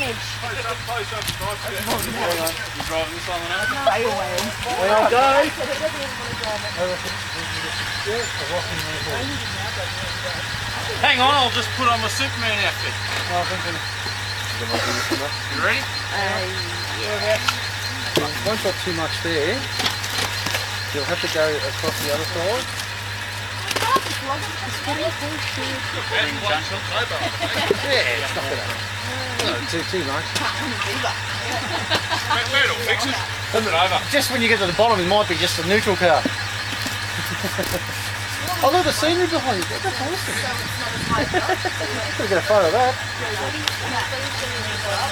edge. Close up, close up. You're driving this one now? Whale whale. Well, go. Hang on, I'll just put on my Superman outfit. You ready? Yeah. Won't got too much there. You'll have to go across the other side. Yeah, it's not gonna. Too much. It'll fix it. Flip it over. Just when you get to the bottom, it might be just a neutral car. Oh, look, the scenery behind you. That's awesome. Gotta get a photo of that.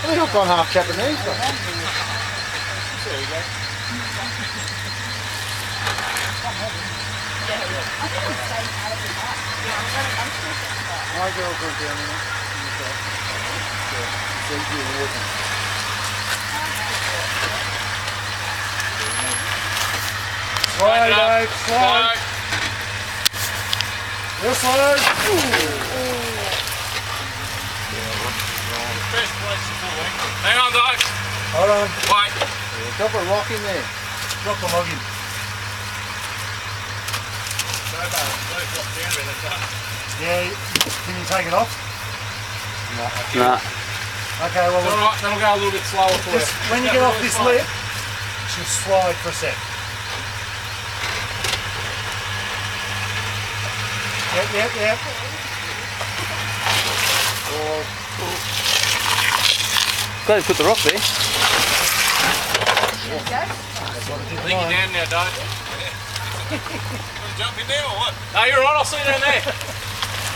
I think I've gone half Japanese. But... There you go. My girl goes down there. Slide, Dave, slide. Real slow. Best place to pull in. Hang on, Dave. Hold on. Wait. Drop a rock in there. Drop the log in. Don't drop down with it, Yeah, can you take it off? Nah. Okay, well, alright, that'll go a little bit slower for you. when you get off this lip, it should slide for a sec. Yep. Glad you put the rock there. I think you're down now, Dave. Jump in there or what? No, you're right, I'll see you down there.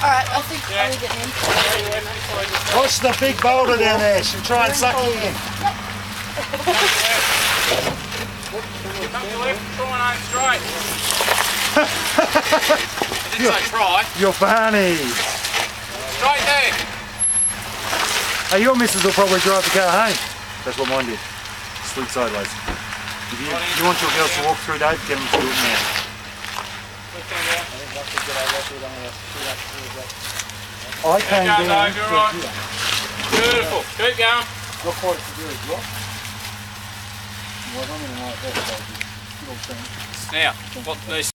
Alright, I think I'll get in. Watch the big boulder down there. She'll try and suck you in. Come to left, try and aim straight. I didn't say try. You're funny. Straight there. Hey, your missus will probably drive the car home. That's what mine did. Slid sideways. If you want your girls to walk through, Dave, get them to do it now. I came Keep going, down. Dave, you're right. Beautiful. Keep going. Not quite as severe as rock. Well, I'm going to like that. Now, what these